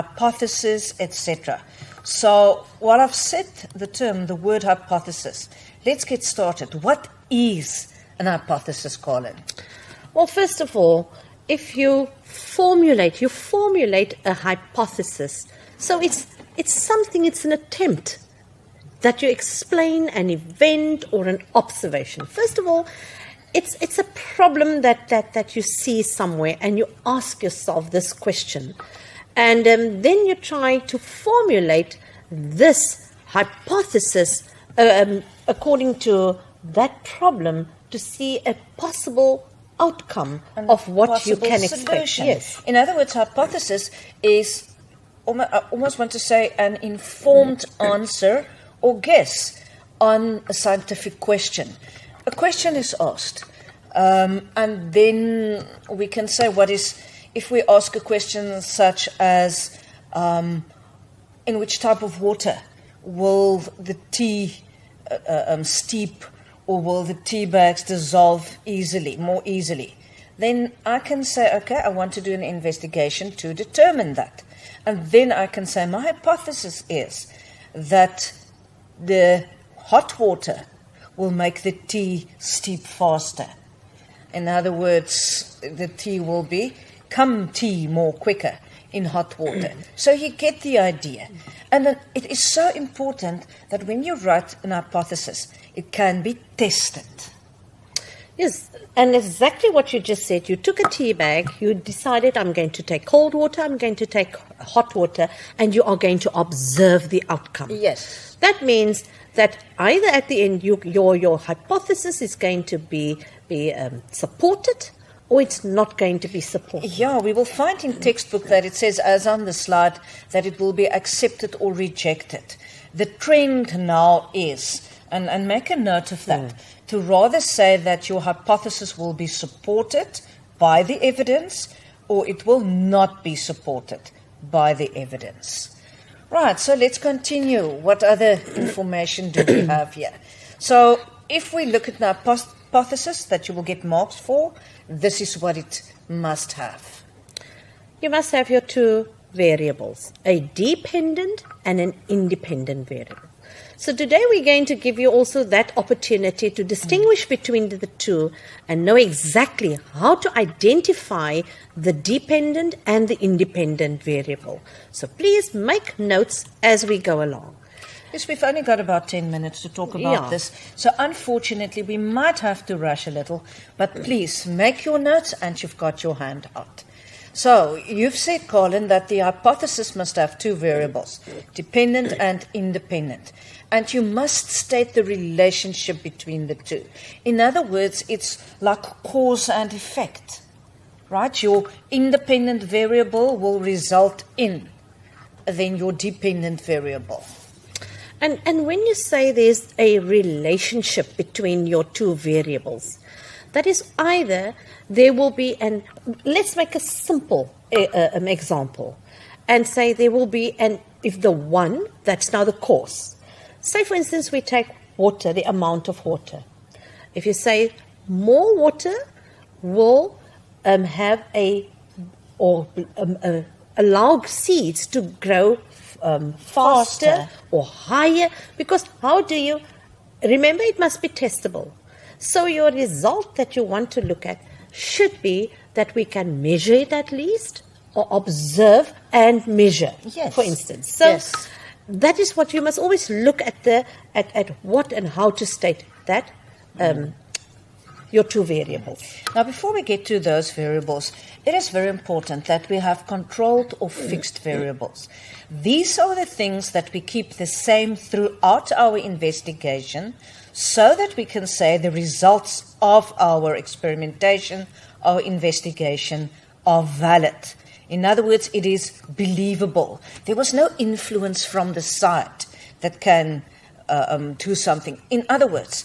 hypothesis, etc. So while I've said the word hypothesis, let's get started. What is an hypothesis, Colin? Well, first of all, if you formulate a hypothesis. So it's an attempt that you explain an event or an observation. First of all, it's a problem that you see somewhere and you ask yourself this question. And then you try to formulate this hypothesis according to that problem to see a possible outcome of what you can expect. Yes. In other words, hypothesis is, I almost want to say, an informed answer or guess on a scientific question. A question is asked, and then we can say if we ask a question such as, in which type of water will the tea steep, or will the tea bags dissolve more easily? Then I can say, okay, I want to do an investigation to determine that. And then I can say, my hypothesis is that the hot water will make the tea steep faster. In other words, the tea will become tea more quicker in hot water. So you get the idea. And then it is so important that when you write an hypothesis, it can be tested. Yes, and exactly what you just said. You took a tea bag, you decided, I'm going to take cold water, I'm going to take hot water, and you are going to observe the outcome. Yes. That means that either at the end your hypothesis is going to be supported, or it's not going to be supported. Yeah, we will find in textbook that it says, as on the slide, that it will be accepted or rejected. The trend now is, and make a note of that, to rather say that your hypothesis will be supported by the evidence, or it will not be supported by the evidence. Right, so let's continue. What other information do we have here? So if we look at the hypothesis that you will get marks for, this is what it must have. You must have your two variables, a dependent and an independent variable. So today we're going to give you also that opportunity to distinguish between the two and know exactly how to identify the dependent and the independent variable. So please make notes as we go along. Yes, we've only got about 10 minutes to talk about this. So unfortunately, we might have to rush a little, but please make your notes and you've got your hand out. So you've said, Colin, that the hypothesis must have two variables, dependent and independent. And you must state the relationship between the two. In other words, it's like cause and effect, right? Your independent variable will result in then your dependent variable. And when you say there's a relationship between your two variables, that is either there will be let's make a simple example and say there will be if the one, that's now the cause. Say, for instance, we take water, the amount of water. If you say more water will allow seeds to grow faster or higher, because how do you, remember it must be testable. So your result that you want to look at should be that we can measure it at least, or observe and measure, for instance. So that is what you must always look at at what and how to state that your two variables. Now, before we get to those variables, it is very important that we have controlled or fixed variables. These are the things that we keep the same throughout our investigation, so that we can say the results of our experimentation, our investigation, are valid. In other words, it is believable. There was no influence from the side that can do something. In other words,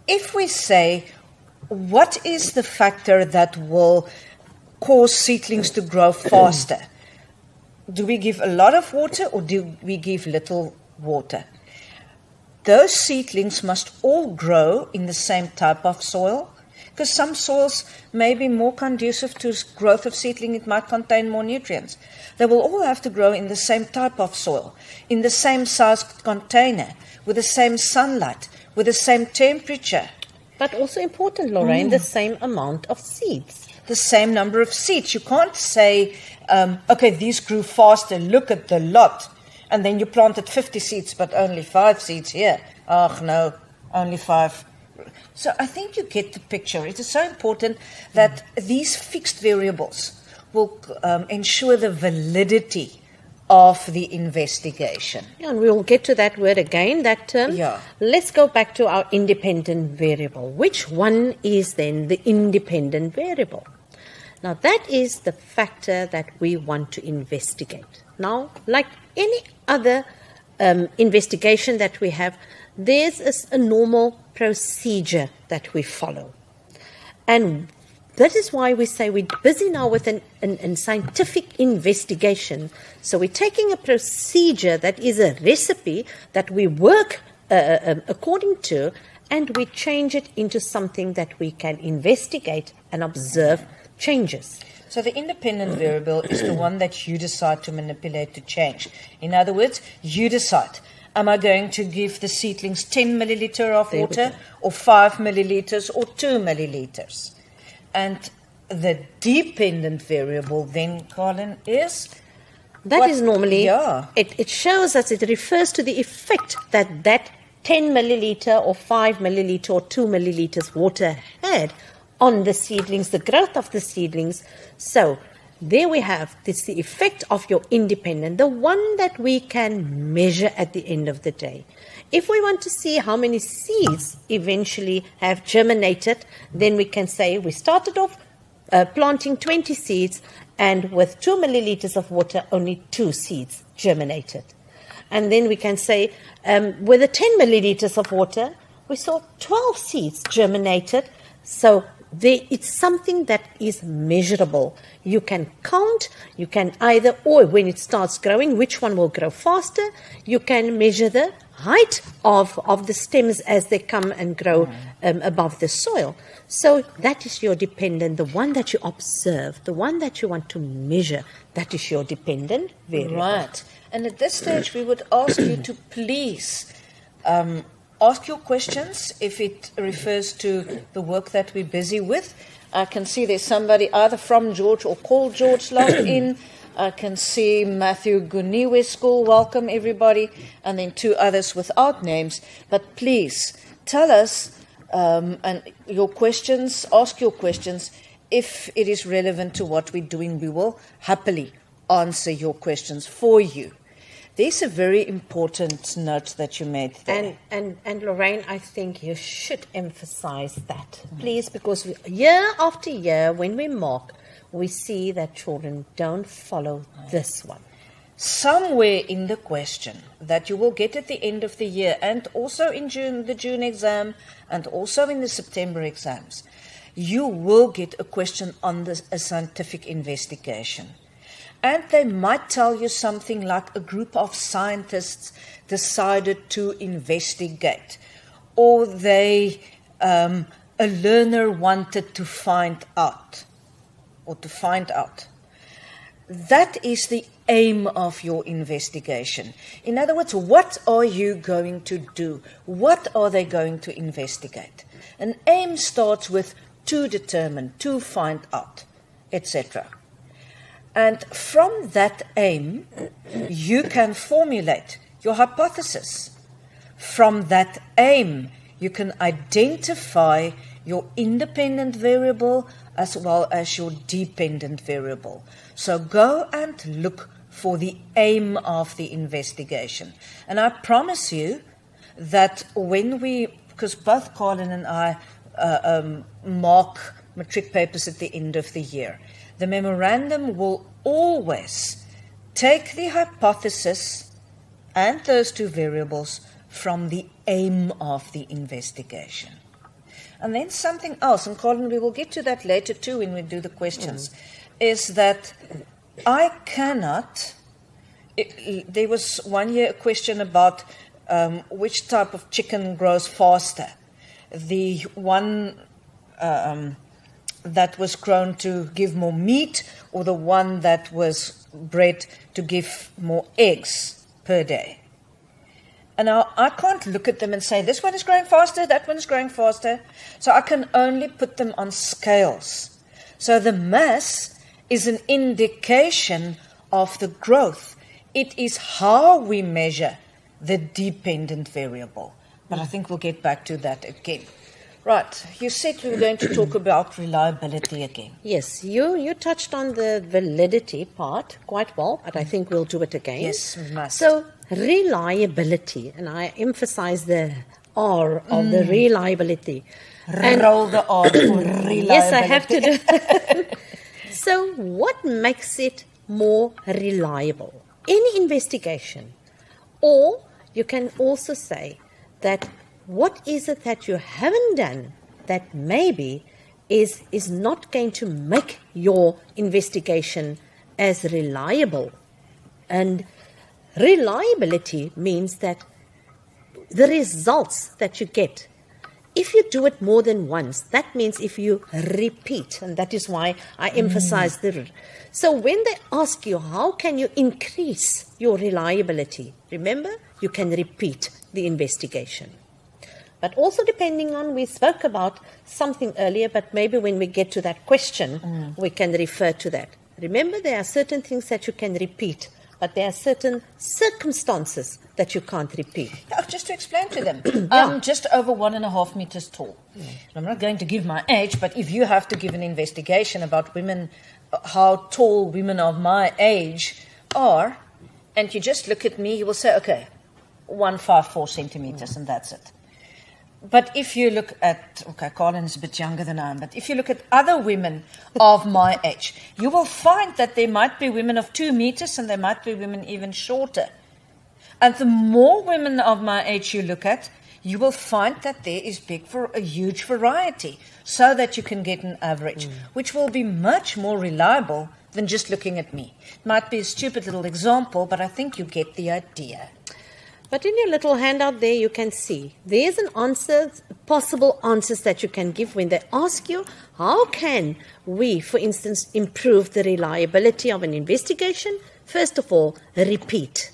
if we say, what is the factor that will cause seedlings to grow faster? Do we give a lot of water or do we give little water? Those seedlings must all grow in the same type of soil. Because some soils may be more conducive to growth of seedling, it might contain more nutrients. They will all have to grow in the same type of soil, in the same size container, with the same sunlight, with the same temperature. But also important, Lorraine, the same amount of seeds. The same number of seeds. You can't say, okay, these grew faster, look at the lot. And then you planted 50 seeds, but only 5 seeds here. Oh, no, only 5. So I think you get the picture. It is so important that these fixed variables will ensure the validity of the investigation. Yeah, and we will get to that word again, that term. Yeah. Let's go back to our independent variable. Which one is then the independent variable? Now, that is the factor that we want to investigate. Now, like any other investigation that we have, there's a normal procedure that we follow. And that is why we say we're busy now with an scientific investigation. So we're taking a procedure that is a recipe that we work according to, and we change it into something that we can investigate and observe changes. So the independent variable is the one that you decide to manipulate to change. In other words, you decide, am I going to give the seedlings 10 milliliter of water, or 5 milliliters, or 2 milliliters? And the dependent variable then, Colin, is? That is normally, yeah. It shows us, it refers to the effect that 10 milliliter or 5 milliliter or 2 milliliters water had on the seedlings, the growth of the seedlings. So there we have, this the effect of your independent, the one that we can measure at the end of the day. If we want to see how many seeds eventually have germinated, then we can say we started off planting 20 seeds, and with 2 milliliters of water, only 2 seeds germinated. And then we can say with the 10 milliliters of water, we saw 12 seeds germinated. So it's something that is measurable. You can count, you can either, or when it starts growing, which one will grow faster. You can measure the height of the stems as they come and grow above the soil. So that is your dependent, the one that you observe, the one that you want to measure, that is your dependent variable. Right. And at this stage, we would ask you to please ask your questions if it refers to the work that we're busy with. I can see there's somebody either from George or called George logged in. I can see Matthew Guniwe School, welcome everybody, and then 2 others without names. But please tell us and your questions, ask your questions. If it is relevant to what we're doing, we will happily answer your questions for you. There's a very important note that you made there. And Lorraine, I think you should emphasize that, please, because year after year, when we mark, we see that children don't follow this one. Somewhere in the question that you will get at the end of the year, and also in the June exam, and also in the September exams, you will get a question on a scientific investigation. And they might tell you something like a group of scientists decided to investigate, or a learner wanted to find out, That is the aim of your investigation. In other words, what are you going to do? What are they going to investigate? An aim starts with to determine, to find out, etc. And from that aim, you can formulate your hypothesis. From that aim, you can identify your independent variable as well as your dependent variable. So go and look for the aim of the investigation. And I promise you that because both Colin and I mark matric papers at the end of the year, the memorandum will always take the hypothesis and those 2 variables from the aim of the investigation. And then something else, and Colin, we will get to that later too when we do the questions, is that I cannot... there was one year a question about which type of chicken grows faster. The one that was grown to give more meat, or the one that was bred to give more eggs per day. And now I can't look at them and say, this one is growing faster, that one is growing faster. So I can only put them on scales. So the mass is an indication of the growth. It is how we measure the dependent variable. But I think we'll get back to that again. Right, you said we were going to talk about reliability again. Yes, you touched on the validity part quite well, but I think we'll do it again. Yes, we must. So, reliability, and I emphasize the R of the reliability. Roll the R for reliability. Yes, I have to do. So, what makes it more reliable? Any investigation, or you can also say that what is it that you haven't done that maybe is not going to make your investigation as reliable? And reliability means that the results that you get, if you do it more than once, that means if you repeat, and that is why I emphasize the. So when they ask you, how can you increase your reliability? Remember, you can repeat the investigation. But also depending on, we spoke about something earlier, but maybe when we get to that question, we can refer to that. Remember, there are certain things that you can repeat, but there are certain circumstances that you can't repeat. Just to explain to them, I'm just over 1.5 meters tall. I'm not going to give my age, but if you have to give an investigation about women, how tall women of my age are, and you just look at me, you will say, okay, 154 centimeters, and that's it. But if you look at, Colin is a bit younger than I am, but if you look at other women of my age, you will find that there might be women of 2 meters and there might be women even shorter. And the more women of my age you look at, you will find that there is a huge variety, so that you can get an average, which will be much more reliable than just looking at me. It might be a stupid little example, but I think you get the idea. But in your little handout there, you can see there's an answer, possible answers that you can give when they ask you, how can we, for instance, improve the reliability of an investigation? First of all, repeat.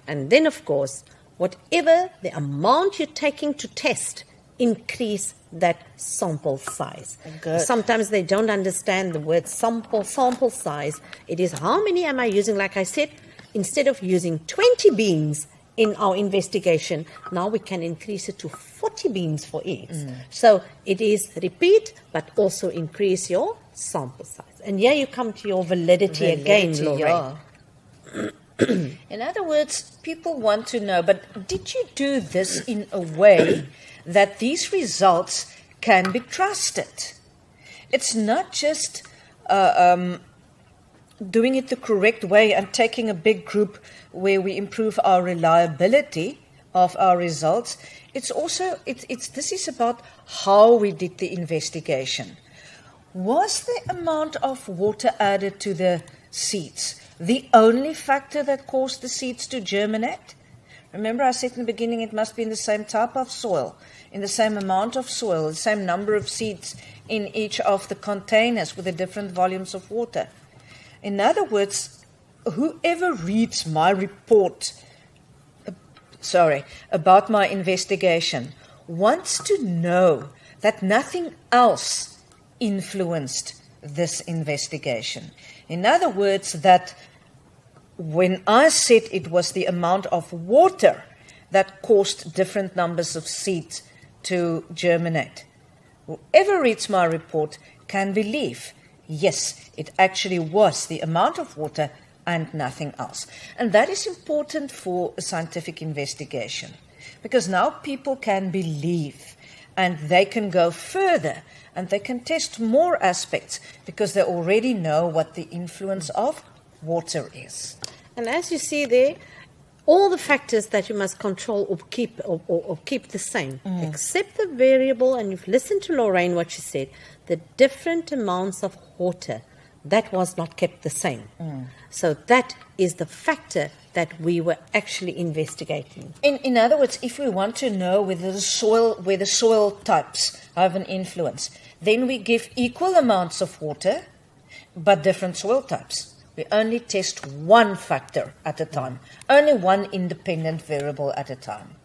And then, of course, whatever the amount you're taking to test, increase that sample size. Good. Sometimes they don't understand the word sample size. It is how many am I using? Like I said, instead of using 20 beans in our investigation, now we can increase it to 40 beans for each. So it is repeat, but also increase your sample size. And here you come to your validity again, Lorraine. Yeah. In other words, people want to know, but did you do this in a way that these results can be trusted? It's not just doing it the correct way and taking a big group where we improve our reliability of our results. It's also, this is about how we did the investigation. Was the amount of water added to the seeds the only factor that caused the seeds to germinate? Remember I said in the beginning it must be in the same type of soil, in the same amount of soil, the same number of seeds in each of the containers with the different volumes of water. In other words, whoever reads my report, about my investigation, wants to know that nothing else influenced this investigation. In other words, that when I said it was the amount of water that caused different numbers of seeds to germinate, whoever reads my report can believe, yes, it actually was the amount of water and nothing else. And that is important for a scientific investigation, because now people can believe and they can go further and they can test more aspects because they already know what the influence of water is. And as you see there, all the factors that you must control or keep the same, except the variable, and you've listened to Lorraine what she said, the different amounts of water that was not kept the same. So that is the factor that we were actually investigating. In other words, if we want to know whether the soil types have an influence, then we give equal amounts of water, but different soil types. We only test one factor at a time, only one independent variable at a time.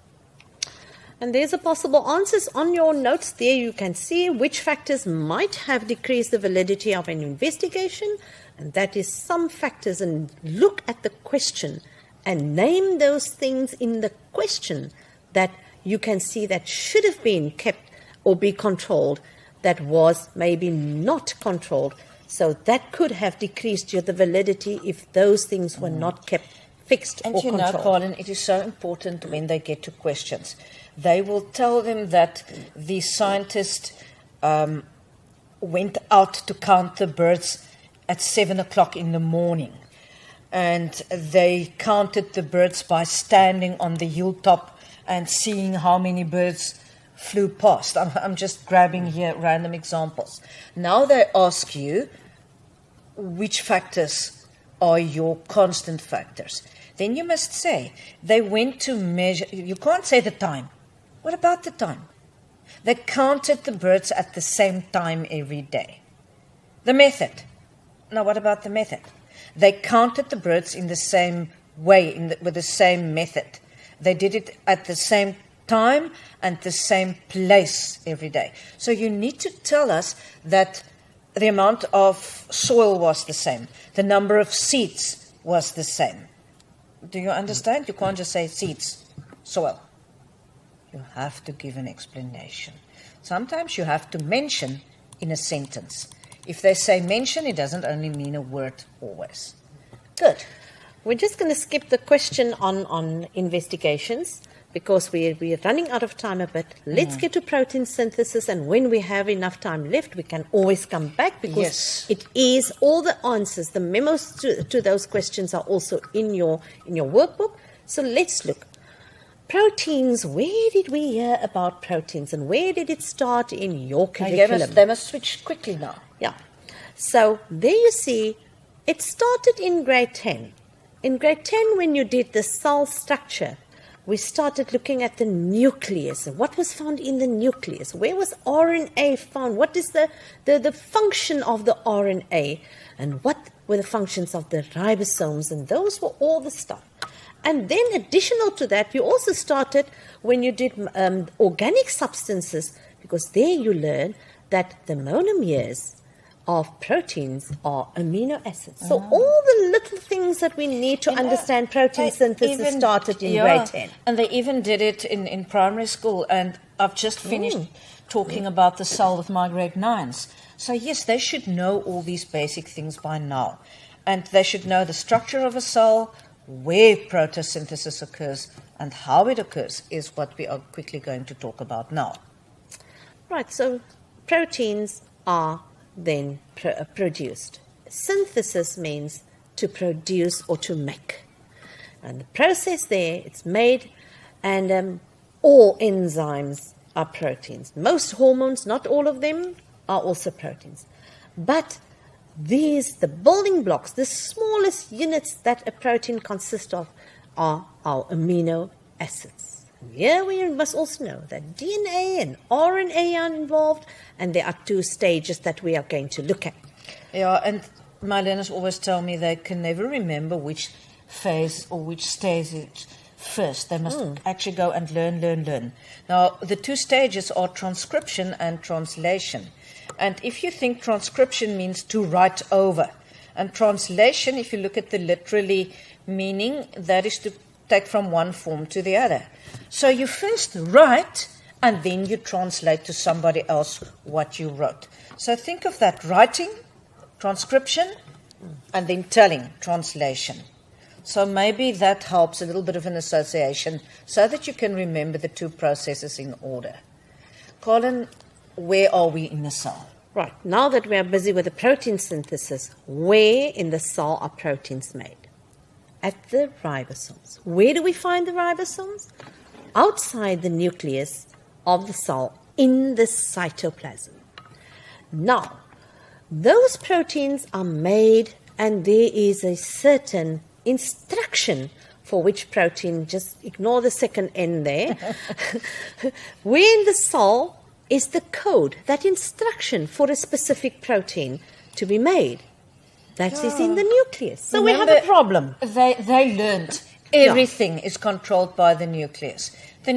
And there's a possible answers on your notes there. You can see which factors might have decreased the validity of an investigation, and that is some factors. And look at the question and name those things in the question that you can see that should have been kept or be controlled, that was maybe not controlled. So that could have decreased the validity if those things were not kept fixed and or controlled. And you know, Colin, it is so important when they get to questions. They will tell them that the scientist went out to count the birds at 7 o'clock in the morning. And they counted the birds by standing on the hilltop and seeing how many birds flew past. I'm just grabbing here random examples. Now they ask you which factors are your constant factors. Then you must say they went to measure. You can't say the time. What about the time? They counted the birds at the same time every day. The method. Now, what about the method? They counted the birds in the same way, with the same method. They did it at the same time and the same place every day. So you need to tell us that the amount of soil was the same. The number of seeds was the same. Do you understand? You can't just say seeds, soil. You have to give an explanation. Sometimes you have to mention in a sentence. If they say mention, it doesn't only mean a word always. Good. We're just going to skip the question on investigations because we're running out of time a bit. Let's get to protein synthesis, and when we have enough time left, we can always come back because it is all the answers. The memos to those questions are also in your workbook. So let's look. Proteins, where did we hear about proteins and where did it start in your curriculum? They must switch quickly now. Yeah. So there you see, it started in grade 10. In grade 10, when you did the cell structure, we started looking at the nucleus. What was found in the nucleus? Where was RNA found? What is the function of the RNA? And what were the functions of the ribosomes? And those were all the stuff. And then additional to that, you also started when you did organic substances, because there you learn that the monomeres of proteins are amino acids. So all the little things that we need to understand protein synthesis started in grade 10. And they even did it in primary school. And I've just finished talking about the cell with my grade 9s. So yes, they should know all these basic things by now. And they should know the structure of a cell, where photosynthesis occurs, and how it occurs is what we are quickly going to talk about now. Right, so proteins are then produced. Synthesis means to produce or to make. And the process there, it's made, and all enzymes are proteins. Most hormones, not all of them, are also proteins. But these, the building blocks, the smallest units that a protein consists of, are our amino acids. Here we must also know that DNA and RNA are involved, and there are 2 stages that we are going to look at. Yeah, and my learners always tell me they can never remember which phase or which stage first. They must actually go and learn. Now, the 2 stages are transcription and translation. And if you think transcription means to write over, and translation, if you look at the literally meaning, that is to take from one form to the other. So you first write, and then you translate to somebody else what you wrote. So think of that: writing, transcription, and then telling, translation. So maybe that helps, a little bit of an association, so that you can remember the 2 processes in order. Colin, where are we in the cell? Right, now that we are busy with the protein synthesis, where in the cell are proteins made? At the ribosomes. Where do we find the ribosomes? Outside the nucleus of the cell, in the cytoplasm. Now, those proteins are made, and there is a certain instruction for which protein, just ignore the second N there, where in the cell is the code, that instruction for a specific protein to be made. That is in the nucleus. So we have a problem. They learned everything is controlled by the nucleus. How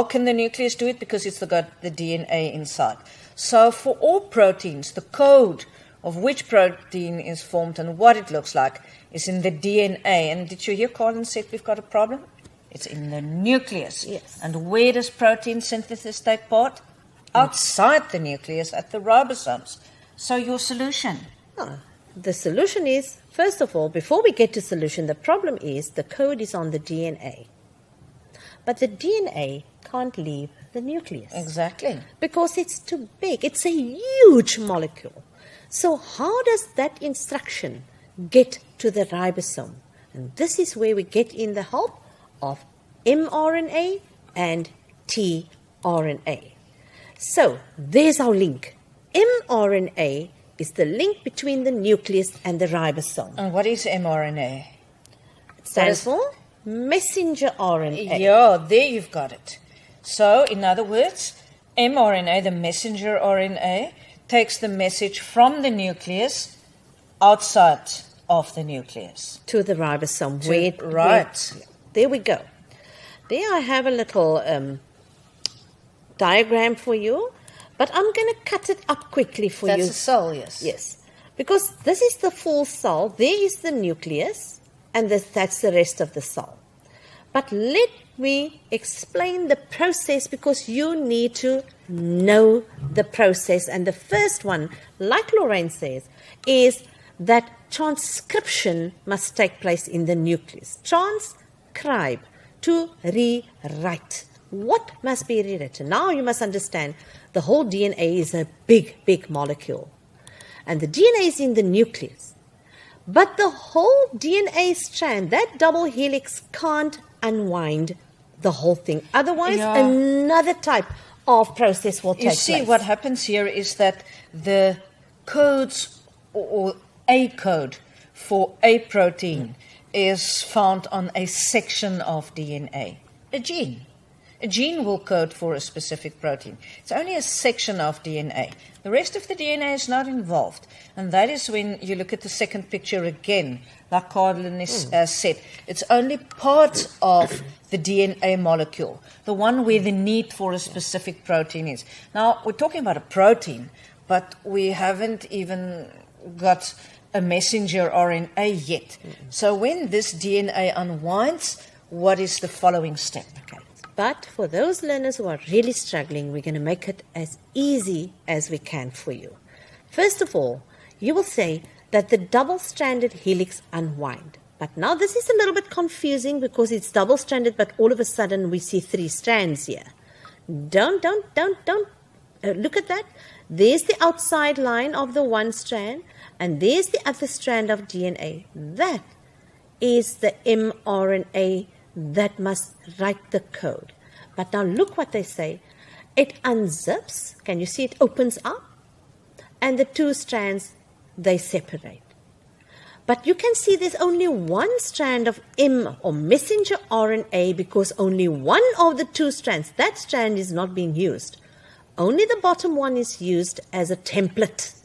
can the nucleus do it? Because it's got the DNA inside. So for all proteins, the code of which protein is formed and what it looks like is in the DNA. And did you hear Colin said we've got a problem? It's in the nucleus. Yes. And where does protein synthesis take part? Outside the nucleus, at the ribosomes. So your solution? The solution is, first of all, before we get to solution, the problem is the code is on the DNA. But the DNA can't leave the nucleus. Exactly. Because it's too big. It's a huge molecule. So how does that instruction get to the ribosome? And this is where we get in the help of mRNA and tRNA. So there's our link. mRNA is the link between the nucleus and the ribosome. And what is mRNA? It stands for messenger RNA. Yeah, there you've got it. So, in other words, mRNA, the messenger RNA, takes the message from the nucleus outside of the nucleus. To the ribosome. Right. There we go. There I have a little diagram for you, but I'm going to cut it up quickly for you. That's a cell, yes. Yes. Because this is the full cell, there is the nucleus, and that's the rest of the cell. But let me explain the process, because you need to know the process. And the first one, like Lorraine says, is that transcription must take place in the nucleus. Transcribe, to rewrite. What must be rewritten? Now you must understand the whole DNA is a big, big molecule. And the DNA is in the nucleus. But the whole DNA strand, that double helix, can't unwind the whole thing. Otherwise, another type of process will take place. You see, what happens here is that the codes or a code for a protein is found on a section of DNA, a gene. A gene will code for a specific protein. It's only a section of DNA. The rest of the DNA is not involved. And that is when you look at the second picture again, like Codon has said. It's only part of the DNA molecule, the one where the need for a specific protein is. Now, we're talking about a protein, but we haven't even got a messenger RNA yet. So when this DNA unwinds, what is the following step? Okay. But for those learners who are really struggling, we're going to make it as easy as we can for you. First of all, you will say that the double-stranded helix unwind. But now this is a little bit confusing because it's double-stranded, but all of a sudden we see 3 strands here. Don't look at that. There's the outside line of the one strand, and there's the other strand of DNA. That is the mRNA that must write the code. But now look what they say. It unzips. Can you see it opens up? And the 2 strands, they separate. But you can see there's only one strand of M or messenger RNA because only one of the 2 strands, that strand is not being used. Only the bottom one is used as a template.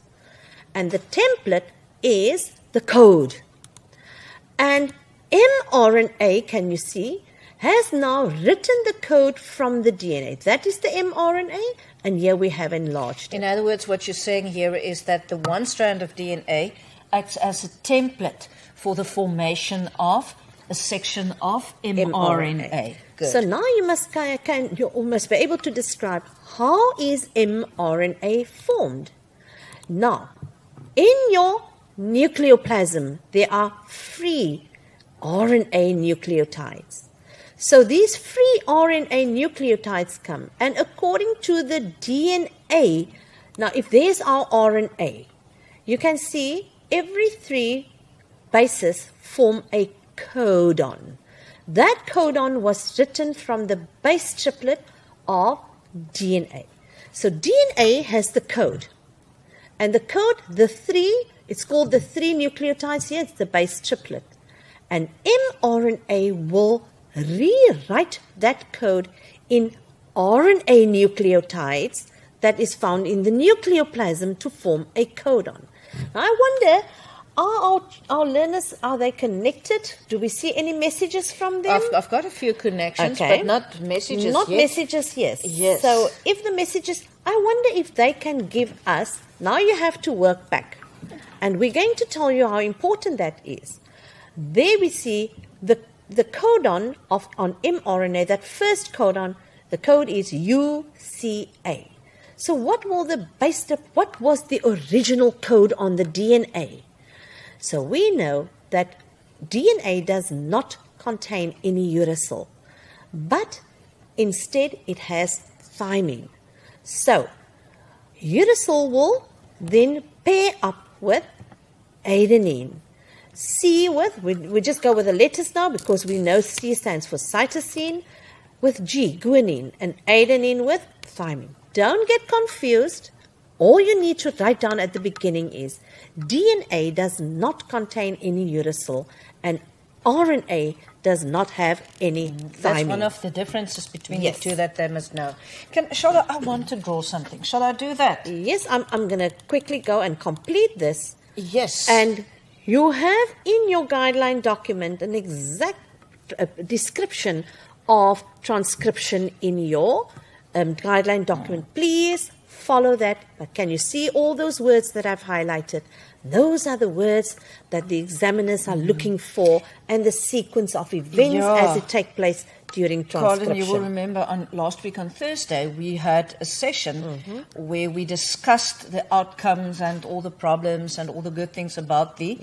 And the template is the code. And mRNA, can you see, has now written the code from the DNA. That is the mRNA, and here we have enlarged it. In other words, what you're saying here is that the one strand of DNA acts as a template for the formation of a section of mRNA. Good. So now you must be able to describe how is mRNA formed. Now, in your nucleoplasm, there are free RNA nucleotides. So these free RNA nucleotides come, and according to the DNA, now if there's our RNA, you can see every 3 bases form a codon. That codon was written from the base triplet of DNA. So DNA has the code. And the code, it's called the 3 nucleotides here, it's the base triplet. And mRNA will rewrite that code in RNA nucleotides that is found in the nucleoplasm to form a codon. Now, I wonder, are our learners, are they connected? Do we see any messages from them? I've got a few connections, Okay. but not messages Not yet. messages, yes. Yes. So if the messages, I wonder if they can give us, now you have to work back. And we're going to tell you how important that is. There we see the codon on mRNA, that first codon, the code is UCA. So what was the original code on the DNA? So we know that DNA does not contain any uracil, but instead it has thymine. So uracil will then pair up with adenine. We just go with the letters now because we know C stands for cytosine, with G, guanine, and adenine with thymine. Don't get confused. All you need to write down at the beginning is DNA does not contain any uracil and RNA does not have any thymine. That's one of the differences between Yes. the two that they must know. I want to draw something. Shall I do that? Yes, I'm going to quickly go and complete this. Yes. And you have in your guideline document an exact description of transcription in your guideline document. Please follow that. But can you see all those words that I've highlighted? Those are the words that the examiners are looking for and the sequence of events as it take place during transcription. Colin, you will remember last week on Thursday, we had a session where we discussed the outcomes and all the problems and all the good things about the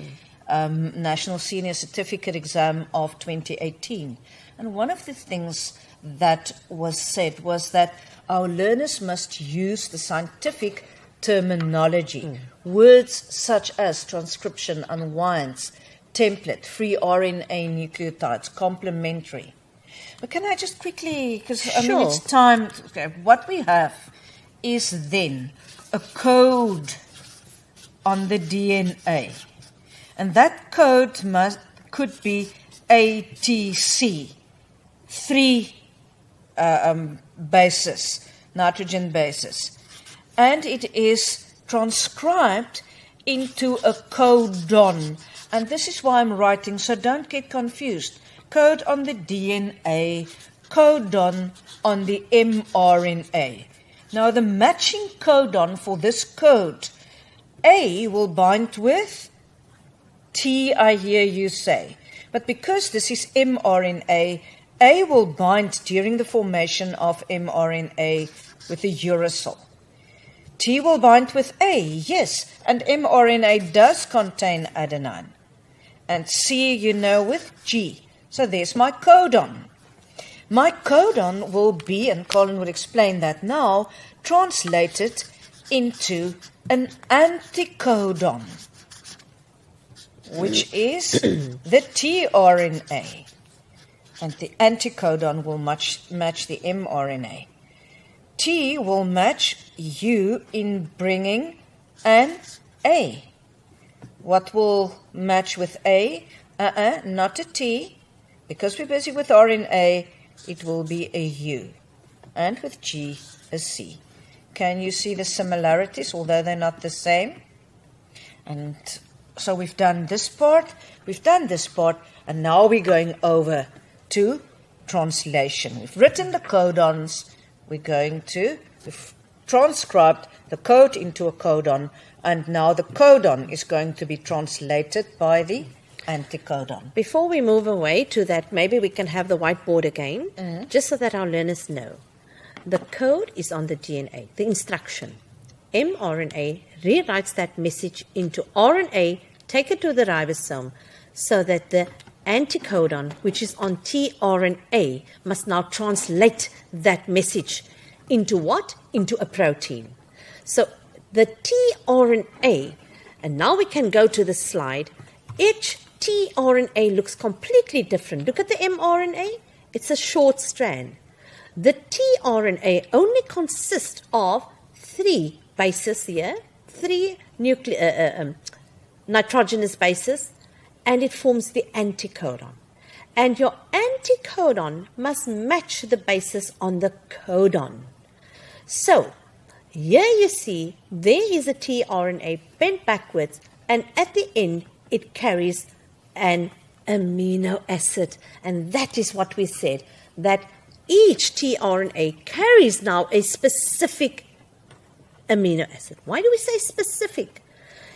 National Senior Certificate exam of 2018. And one of the things that was said was that our learners must use the scientific terminology. Words such as transcription, unwinds, template, free RNA nucleotides, complementary. But can I just quickly, because Sure. it's time, okay, what we have is then a code on the DNA. And that code could be ATC, 3 bases, nitrogen bases. And it is transcribed into a codon. And this is why I'm writing, so don't get confused. Code on the DNA, codon on the mRNA. Now the matching codon for this code, A will bind with T, I hear you say. But because this is mRNA, A will bind during the formation of mRNA with the uracil. T will bind with A, yes, and mRNA does contain adenine. And C, with G. So there's my codon. My codon will be, and Colin would explain that now, translated into an anticodon, which is the tRNA. And the anticodon will match the mRNA. T will match U in bringing an A. What will match with A? Not a T. Because we're busy with RNA, it will be a U. And with G, a C. Can you see the similarities, although they're not the same? And so we've done this part, and now we're going over to translation. We've written the codons, we've transcribed the code into a codon, and now the codon is going to be translated by the anticodon. Before we move away to that, maybe we can have the whiteboard again, just so that our learners know. The code is on the DNA, the instruction. mRNA rewrites that message into RNA, take it to the ribosome, so that the anticodon, which is on tRNA, must now translate that message into what? Into a protein. So the tRNA, and now we can go to the slide, each tRNA looks completely different. Look at the mRNA. It's a short strand. The tRNA only consists of 3 bases here, 3 nitrogenous bases, and it forms the anticodon. And your anticodon must match the bases on the codon. So, here you see there is a tRNA bent backwards, and at the end it carries an amino acid. And that is what we said, that each tRNA carries now a specific amino acid. Why do we say specific?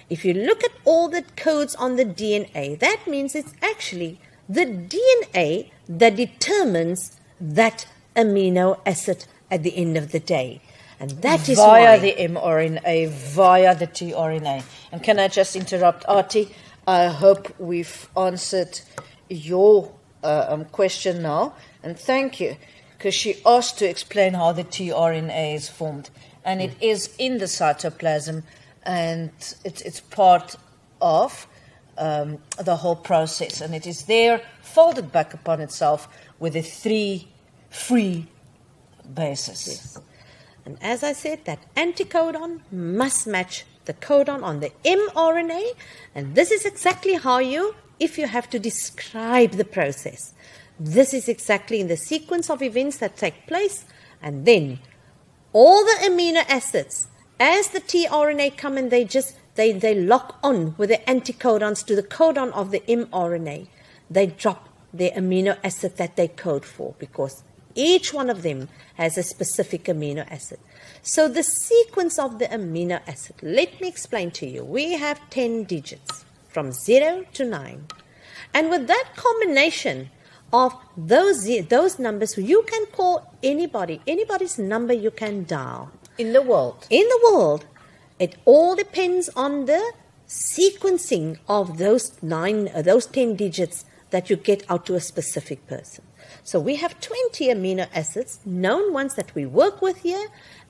If you look at all the codes on the DNA, that means it's actually the DNA that determines that amino acid at the end of the day. And that is via why the mRNA, via the tRNA. And can I just interrupt, Artie? I hope we've answered your question now. And thank you, because she asked to explain how the tRNA is formed. And it is in the cytoplasm, and it's part of the whole process. And it is there, folded back upon itself with the 3 free bases. Yes. And as I said, that anticodon must match the codon on the mRNA. And this is exactly how if you have to describe the process, this is exactly in the sequence of events that take place. And then all the amino acids, as the tRNA come and they lock on with the anticodons to the codon of the mRNA, they drop the amino acid that they code for, because each one of them has a specific amino acid. So the sequence of the amino acid, let me explain to you. We have 10 digits from 0 to 9. And with that combination of those numbers, you can call anybody's number you can dial. In the world. In the world. It all depends on the sequencing of those 10 digits that you get out to a specific person. So we have 20 amino acids, known ones that we work with here,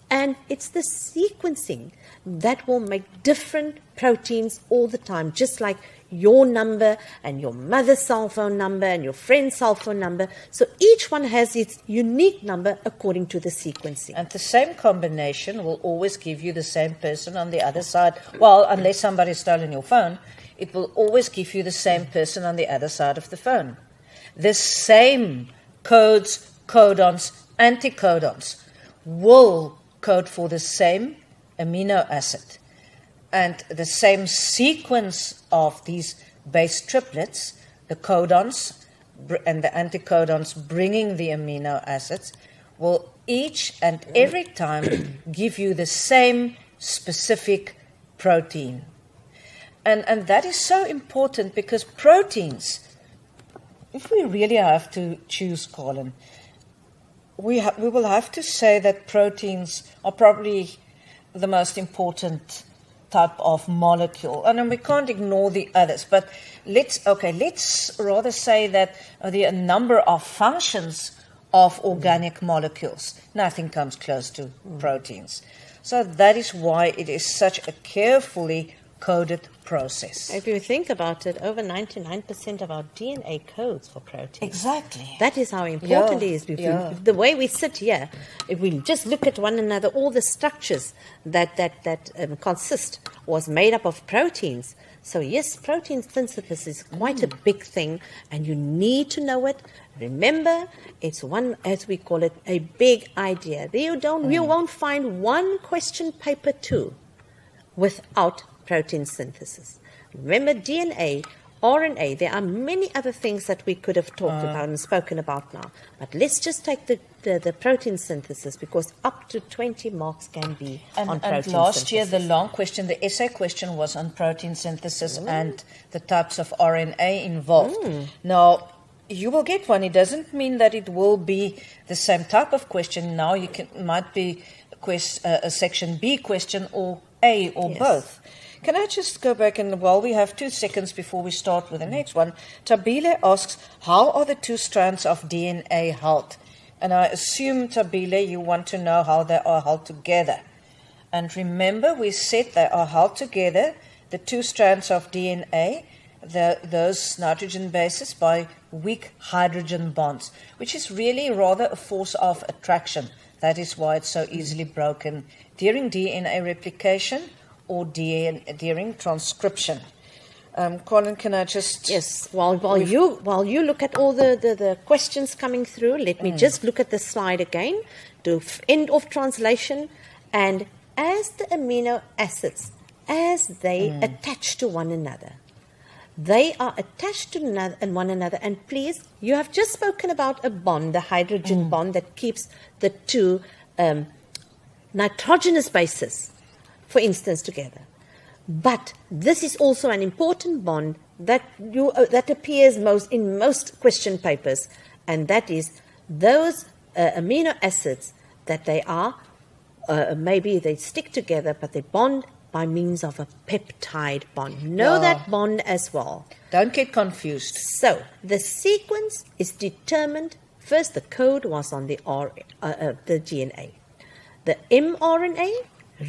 and it's the sequencing that will make different proteins all the time, just like your number and your mother's cell phone number and your friend's cell phone number. So each one has its unique number according to the sequencing. And the same combination will always give you the same person on the other side. Well, unless somebody's stolen your phone, it will always give you the same person on the other side of the phone. The same codes, codons, anticodons will code for the same amino acid. And the same sequence of these base triplets, the codons and the anticodons bringing the amino acids, will each and every time give you the same specific protein. And that is so important, because proteins, if we really have to choose, Colin, we will have to say that proteins are probably the most important type of molecule. And then we can't ignore the others. But let's rather say that there are a number of functions of organic molecules. Nothing comes close to proteins. So that is why it is such a carefully coded process. If you think about it, over 99% of our DNA codes for proteins. Exactly. That is how important it is. The way we sit here, if we just look at one another, all the structures that consist was made up of proteins. So yes, protein synthesis is quite a big thing, and you need to know it. Remember, it's one, as we call it, a big idea. You won't find one question paper 2 without protein synthesis. Remember, DNA, RNA, there are many other things that we could have talked about and spoken about now. But let's just take the protein synthesis, because up to 20 marks can be on protein synthesis. And last year, the essay question was on protein synthesis and the types of RNA involved. Now, you will get one. It doesn't mean that it will be the same type of question. Now, might be a section B question or A or both. Can I just go back, and while we have 2 seconds before we start with the next one, Tabile asks, how are the 2 strands of DNA held? And I assume, Tabile, you want to know how they are held together. And remember, we said they are held together, the 2 strands of DNA, those nitrogen bases, by weak hydrogen bonds, which is really rather a force of attraction. That is why it's so easily broken during DNA replication or during transcription. Colin, can I just... Yes, while you look at all the questions coming through, let me just look at the slide again to end of translation. And as the amino acids, as they attach to one another, they are attached to one another. And please, you have just spoken about a bond, the hydrogen bond that keeps the two nitrogenous bases, for instance, together. But this is also an important bond that appears in most question papers, and that is those amino acids that they are, maybe they stick together, but they bond by means of a peptide bond. Know that bond as well. Don't get confused. So the sequence is determined. First, the code was on the DNA. The mRNA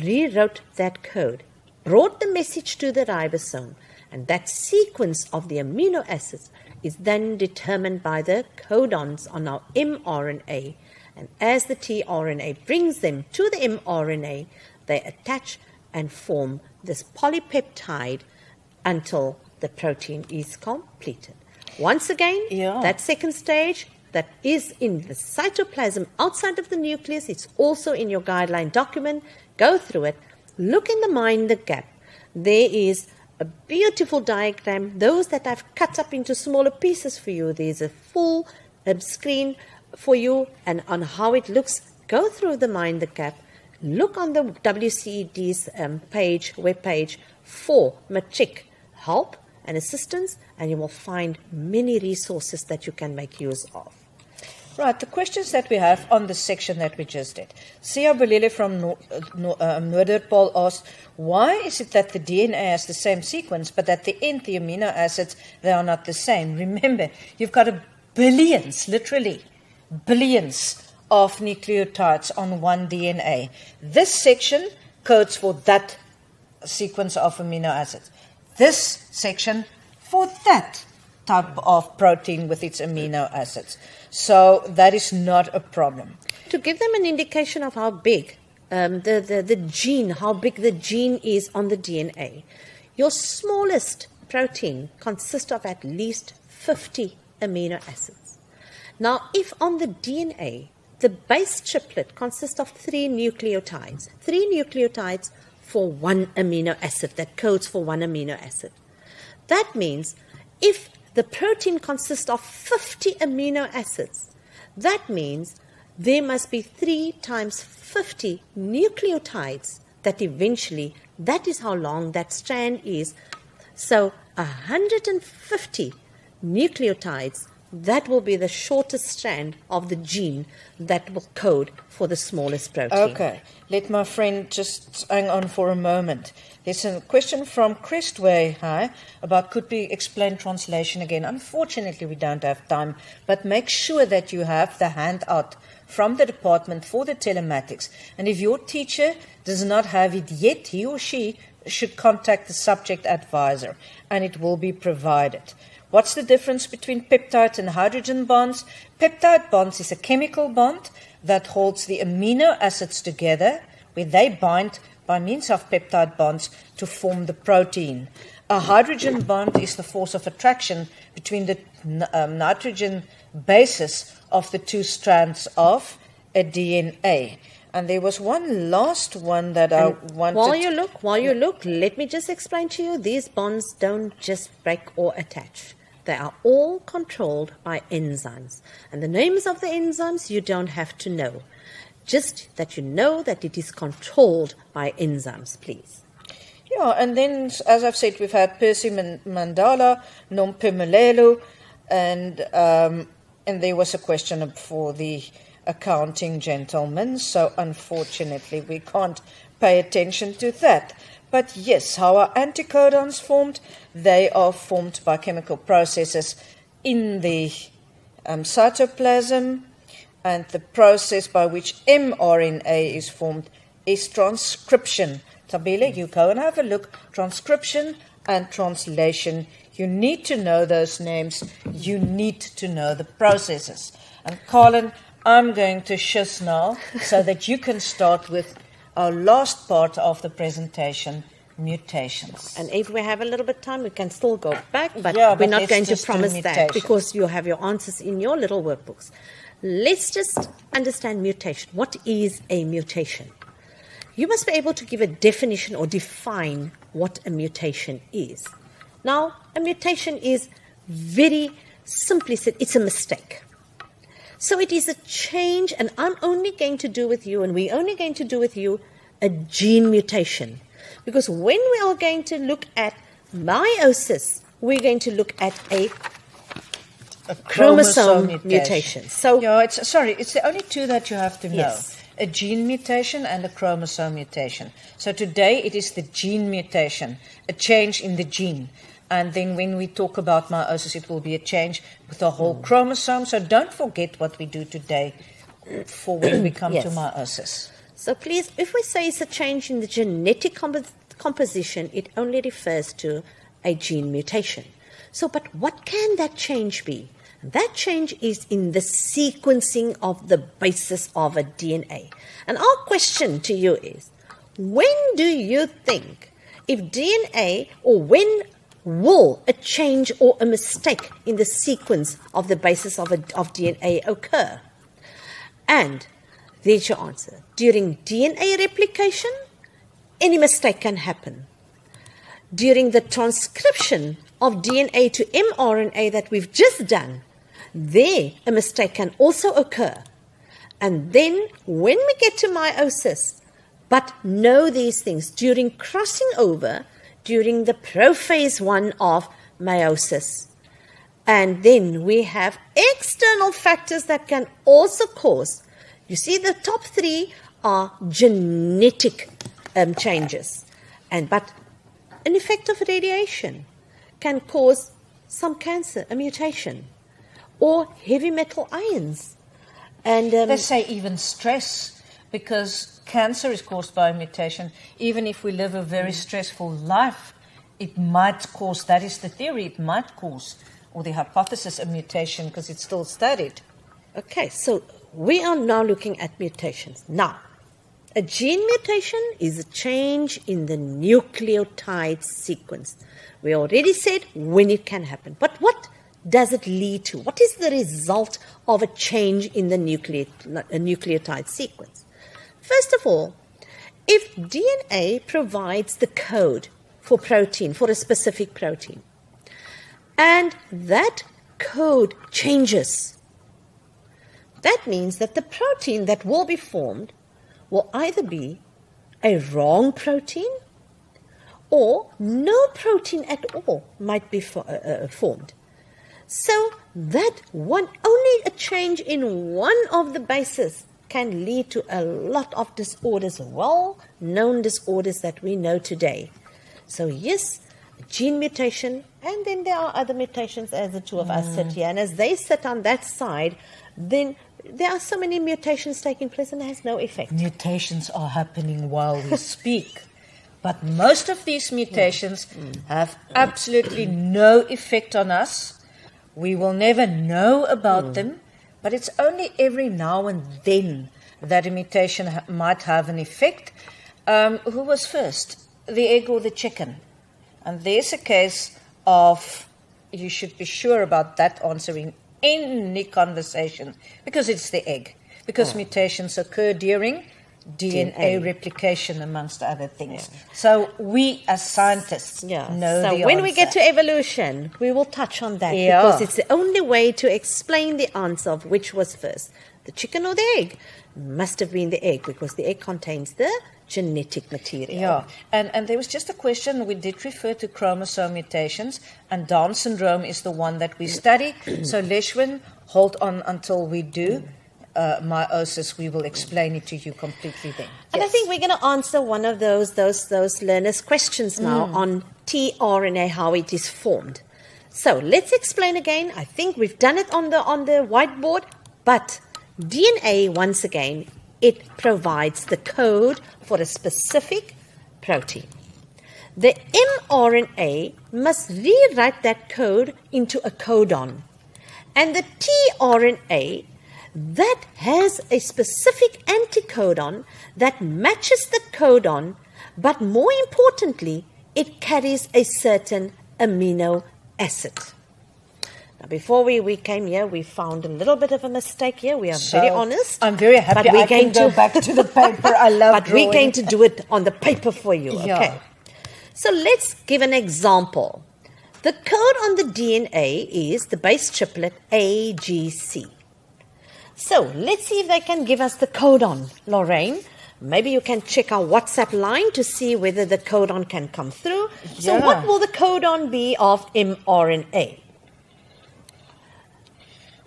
rewrote that code, brought the message to the ribosome, and that sequence of the amino acids is then determined by the codons on our mRNA. And as the tRNA brings them to the mRNA, they attach and form this polypeptide until the protein is completed. Once again, that second stage that is in the cytoplasm outside of the nucleus, it's also in your guideline document. Go through it. Look in the mind the gap. There is a beautiful diagram. Those that I've cut up into smaller pieces for you, there's a full screen for you and on how it looks. Go through the mind the gap. Look on the WCED's webpage for matric help and assistance, and you will find many resources that you can make use of. Right, the questions that we have on the section that we just did. Sia Bolele from Noorderpool asked, why is it that the DNA has the same sequence, but at the end, the amino acids, they are not the same? Remember, you've got billions, literally, billions of nucleotides on one DNA. This section codes for that sequence of amino acids. This section for that type of protein with its amino acids. So that is not a problem. To give them an indication of how big the gene, how big the gene is on the DNA, your smallest protein consists of at least 50 amino acids. Now, if on the DNA, the base triplet consists of 3 nucleotides for one amino acid that codes for one amino acid. That means if the protein consists of 50 amino acids, that means there must be 3 times 50 nucleotides that eventually, that is how long that strand is. So 150 nucleotides, that will be the shortest strand of the gene that will code for the smallest protein. Okay, let my friend just hang on for a moment. There's a question from Crestway about could we explain translation again. Unfortunately, we don't have time, but make sure that you have the handout from the department for the telematics. And if your teacher does not have it yet, he or she should contact the subject advisor, and it will be provided. What's the difference between peptide and hydrogen bonds? Peptide bonds is a chemical bond that holds the amino acids together, where they bind by means of peptide bonds to form the protein. A hydrogen bond is the force of attraction between the nitrogen bases of the 2 strands of a DNA. And there was one last one that I wanted... While you look, let me just explain to you, these bonds don't just break or attach. They are all controlled by enzymes. And the names of the enzymes you don't have to know. Just that you know that it is controlled by enzymes, please. Yeah, and then, as I've said, we've had Percy Mandala, Nompumelelo, and there was a question for the accounting gentleman, so unfortunately we can't pay attention to that. But yes, how are anticodons formed? They are formed by chemical processes in the cytoplasm, and the process by which mRNA is formed is transcription. Tabile, you go and have a look. Transcription and translation. You need to know those names. You need to know the processes. And Colin, I'm going to shiz now so that you can start with our last part of the presentation, mutations. And if we have a little bit of time, we can still go back, but Yeah, we're but not let's going to just do promise that mutations. because you have your answers in your little workbooks. Let's just understand mutation. What is a mutation? You must be able to give a definition or define what a mutation is. Now, a mutation is very simply said, it's a mistake. So it is a change, and I'm only going to do with you, and we're only going to do with you, a gene mutation. Because when we are going to look at meiosis, we're going to look at a chromosome mutation. So, yeah, it's the only two that you have to know. Yes. A gene mutation and a chromosome mutation. So today it is the gene mutation, a change in the gene. And then when we talk about meiosis, it will be a change with the whole chromosome. So don't forget what we do today for when we come Yes. to meiosis. So please, if we say it's a change in the genetic composition, it only refers to a gene mutation. So, but what can that change be? That change is in the sequencing of the basis of a DNA. And our question to you is, when do you think, if DNA, or when will a change or a mistake in the sequence of the basis of DNA occur? And there's your answer. During DNA replication, any mistake can happen. During the transcription of DNA to mRNA that we've just done, there a mistake can also occur. And then when we get to meiosis, but know these things, during crossing over, during the prophase 1 of meiosis, and then we have external factors that can also cause. You see, the top 3 are genetic changes, but an effect of radiation can cause some cancer, a mutation, or heavy metal ions. And They say even stress, because cancer is caused by a mutation. Even if we live a very stressful life, it might cause, that is the theory, it might cause, or the hypothesis, a mutation, because it's still studied. Okay, so we are now looking at mutations. Now, a gene mutation is a change in the nucleotide sequence. We already said when it can happen. But what does it lead to? What is the result of a change in the nucleotide sequence? First of all, if DNA provides the code for protein, for a specific protein, and that code changes, that means that the protein that will be formed will either be a wrong protein or no protein at all might be formed. So that only a change in one of the bases can lead to a lot of disorders, well-known disorders that we know today. So yes, gene mutation, and then there are other mutations as the two of us sit here. And as they sit on that side, then there are so many mutations taking place and it has no effect. Mutations are happening while we speak. But most of these mutations have absolutely no effect on us. We will never know about them, but it's only every now and then that a mutation might have an effect. Who was first, the egg or the chicken? And there's a case of, you should be sure about that answering any conversation, because it's the egg. Because mutations occur during DNA replication, amongst other things. Yeah. So we as scientists know the So when we answer. get to evolution, we will touch on that because it's the only way to explain the answer of which was first, the chicken or the egg. Must have been the egg because the egg contains the genetic material. Yeah, and there was just a question. We did refer to chromosome mutations, and Down syndrome is the one that we study. So Leshwin, hold on until we do meiosis. We will explain it to you completely then. And I think we're going to answer one of those learners' questions now on tRNA, how it is formed. So let's explain again. I think we've done it on the whiteboard, but DNA, once again, it provides the code for a specific protein. The mRNA must rewrite that code into a codon. And the tRNA that has a specific anticodon that matches the codon, but more importantly, it carries a certain amino acid. Now, before we came here, we found a little bit of a mistake here. We are very honest. I'm very happy but I can go back to the paper. I love But drawing. we're going to do it on the paper for you, Yeah. okay? So let's give an example. The code on the DNA is the base triplet AGC. So let's see if they can give us the codon, Lorraine. Maybe you can check our WhatsApp line to see whether the codon can come through. So Yeah. what will the codon be of mRNA?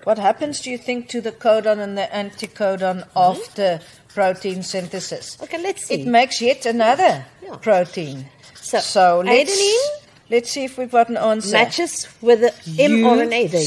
What happens, do you think, to the codon and the anticodon of the protein synthesis? Okay, let's see. It makes yet another Yeah. protein. So adenine let's see if we've got an answer. matches with the mRNA, the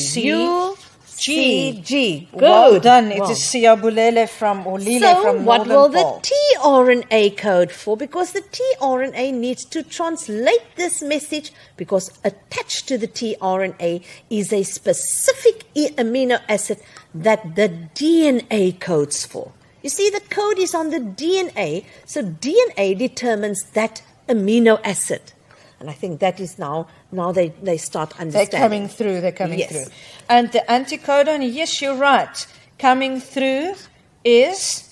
UCG. Good. Well done. It Wow. is Siabulele or Lile So from what Northern will the Pole. tRNA code for? Because the tRNA needs to translate this message, because attached to the tRNA is a specific amino acid that the DNA codes for. You see, the code is on the DNA, so DNA determines that amino acid. And I think that is now they start They're understanding. coming through. They're coming Yes. through. And the anticodon, yes, you're right. Coming through is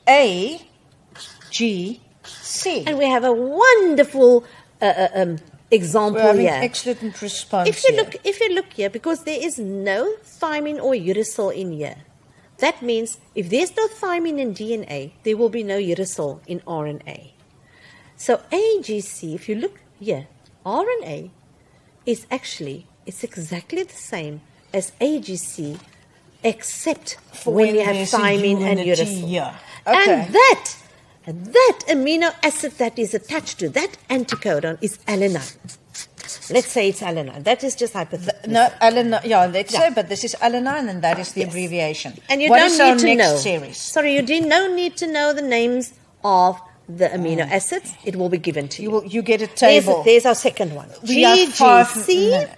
AGC. And we have a wonderful example We're having here. excellent response. If you look here, because there is no thymine or uracil in here, that means if there's no thymine in DNA, there will be no uracil in RNA. So AGC, if you look here, RNA is actually, it's exactly the same as AGC, except when you have there's a thymine U and a T, uracil. yeah. Okay. And that amino acid that is attached to that anticodon is alanine. Let's say it's alanine. That is just hypothesis. No, alanine. Yeah, let's Yeah. say, but this is alanine, and that is the Yes. abbreviation. And you What don't is our need to next know. series? Sorry, you no need to know the names of the amino acids. It will be given to you. You get a table. There's our second one. We have 5 GGC minutes.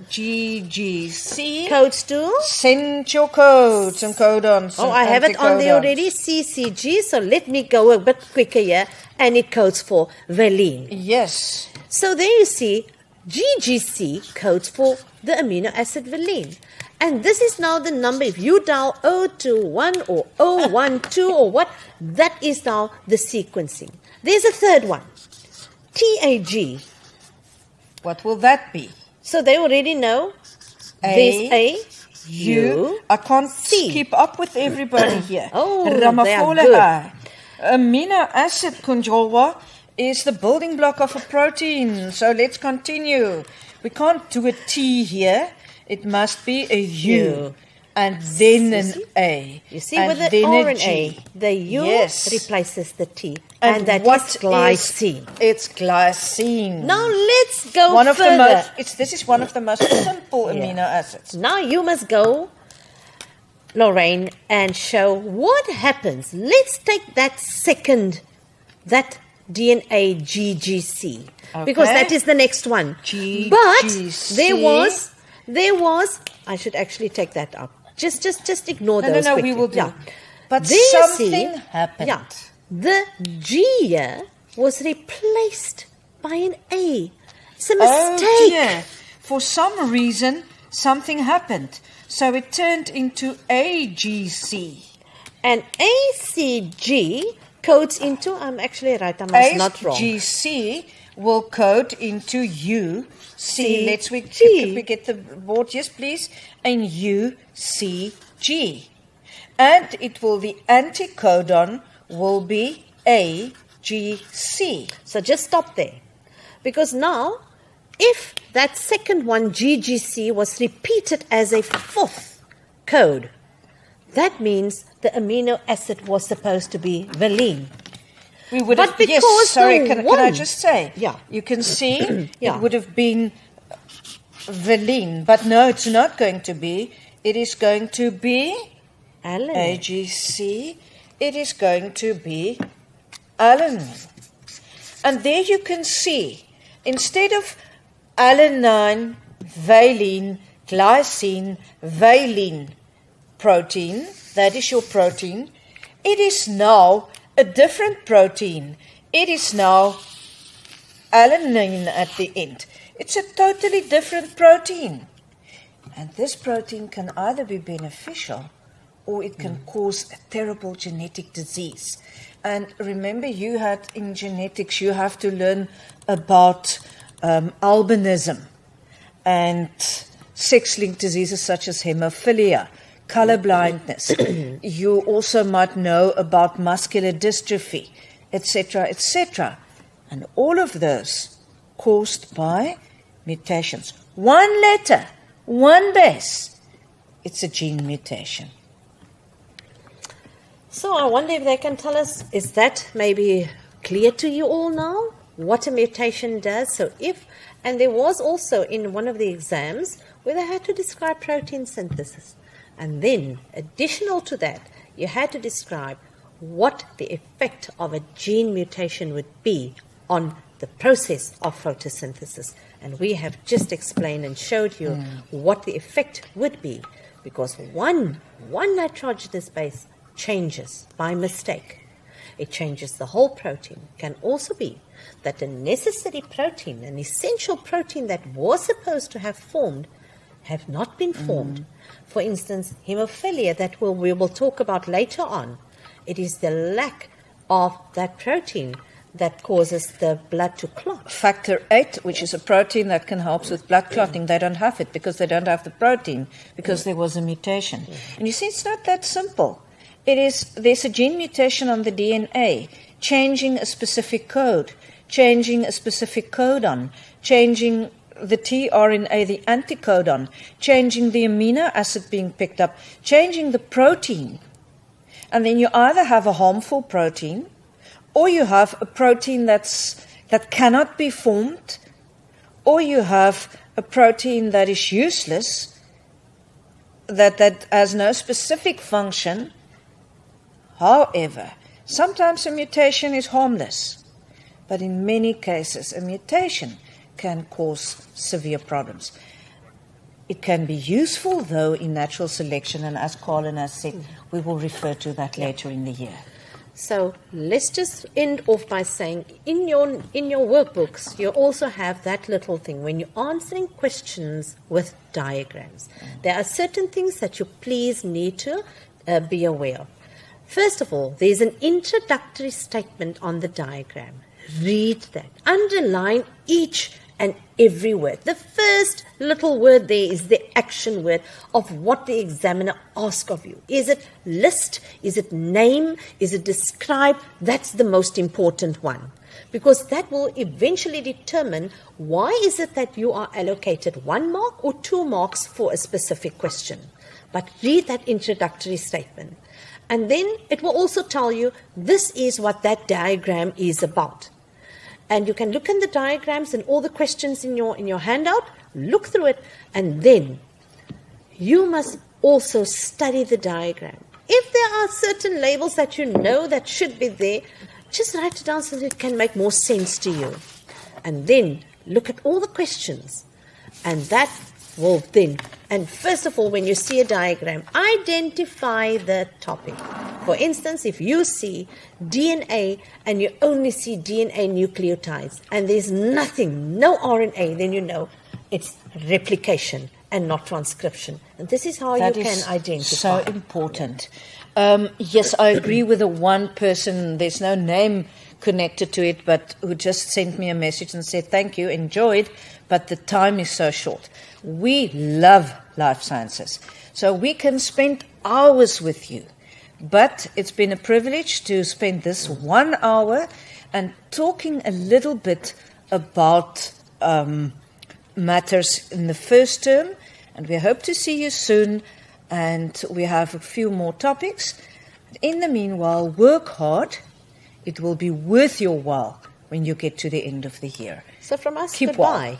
GGC. codes to. Send your codes and codons. Oh, and I have it on there anticodons. already. CCG. So let me go a bit quicker here. And it codes for valine. Yes. So there you see, GGC codes for the amino acid valine. And this is now the number. If you dial 021 or 012 or what, that is now the sequencing. There's a third one, TAG. What will that be? So they already know there's A, U, I can't C. keep up with everybody here. Oh, they are Ramafola good. guy. Amino acid, Kunjolwa, is the building block of a protein. So let's continue. We can't do a T here. It must be a U. And then an A. You see, and with the then a RNA, G. the U Yes. replaces the T. And that what is glycine. It's glycine. Now let's go one of further. the most. This is one of the most simple amino acids. Now you must go, Lorraine, and show what happens. Let's take that DNA GGC, because Okay. that is the next one. GGC. But there was. I should actually take that up. Just ignore those. No, quickly. we will do. Yeah. But There you something see, happened. Yeah, the G here was replaced by an A. It's a mistake. Oh dear. For some reason, something happened. So it turned into AGC. And ACG codes into, I'm actually right, I'm not wrong. AGC will code into UC. Let's we get the board, yes please. And UCG. And it will, the anticodon will be AGC. So just stop there. Because now, if that second one, GGC, was repeated as a fourth code, that means the amino acid was supposed to be valine. We would But have, because yes, sorry, the can I one- just say? Yeah. You can see Yeah. it would have been valine, but no, it's not going to be. It is going to be Alan. AGC. It is going to be alanine. And there you can see, instead of alanine, valine, glycine, valine protein, that is your protein. It is now a different protein. It is now alanine at the end. It's a totally different protein. And this protein can either be beneficial or it can cause a terrible genetic disease. And remember, you had in genetics, you have to learn about albinism and sex-linked diseases such as hemophilia, color blindness. You also might know about muscular dystrophy, etc., etc. And all of those caused by mutations. One letter, one base. It's a gene mutation. So I wonder if they can tell us, is that maybe clear to you all now, what a mutation does? So and there was also in one of the exams where they had to describe protein synthesis. And then, additional to that, you had to describe what the effect of a gene mutation would be on the process of photosynthesis. And we have just explained and showed you what the effect would be, because one nitrogenous base changes by mistake. It changes the whole protein. It can also be that a necessary protein, an essential protein that was supposed to have formed, have not been formed. For instance, hemophilia, that we will talk about later on. It is the lack of that protein that causes the blood to clot. Factor VIII, which is a protein that can help with blood clotting, they don't have it because they don't have the protein, because there was a mutation. And you see, it's not that simple. There's a gene mutation on the DNA, changing a specific code, changing a specific codon, changing the tRNA, the anticodon, changing the amino acid being picked up, changing the protein. And then you either have a harmful protein, or you have a protein that cannot be formed, or you have a protein that is useless, that has no specific function. However, sometimes a mutation is harmless, but in many cases a mutation can cause severe problems. It can be useful, though, in natural selection, and as Colin has said, we will refer to that later in the year. So let's just end off by saying, in your workbooks, you also have that little thing when you're answering questions with diagrams. There are certain things that you please need to be aware of. First of all, there's an introductory statement on the diagram. Read that. Underline each and every word. The first little word there is the action word of what the examiner asks of you. Is it list? Is it name? Is it describe? That's the most important one, because that will eventually determine why is it that you are allocated 1 mark or 2 marks for a specific question. But read that introductory statement. And then it will also tell you this is what that diagram is about. And you can look in the diagrams and all the questions in your handout, look through it, and then you must also study the diagram. If there are certain labels that you know that should be there, just write it down so that it can make more sense to you. And then look at all the questions. And that will then, and first of all, when you see a diagram, identify the topic. For instance, if you see DNA and you only see DNA nucleotides and there's nothing, no RNA, then you know it's replication and not transcription. And this is how you can identify. So important. Yes, I agree with the one person, there's no name connected to it, but who just sent me a message and said, thank you, enjoyed, but the time is so short. We love life sciences, so we can spend hours with you. But it's been a privilege to spend this 1 hour and talking a little bit about matters in the first term. And we hope to see you soon. And we have a few more topics. In the meanwhile, work hard. It will be worth your while when you get to the end of the year. So from us, Keep goodbye. well.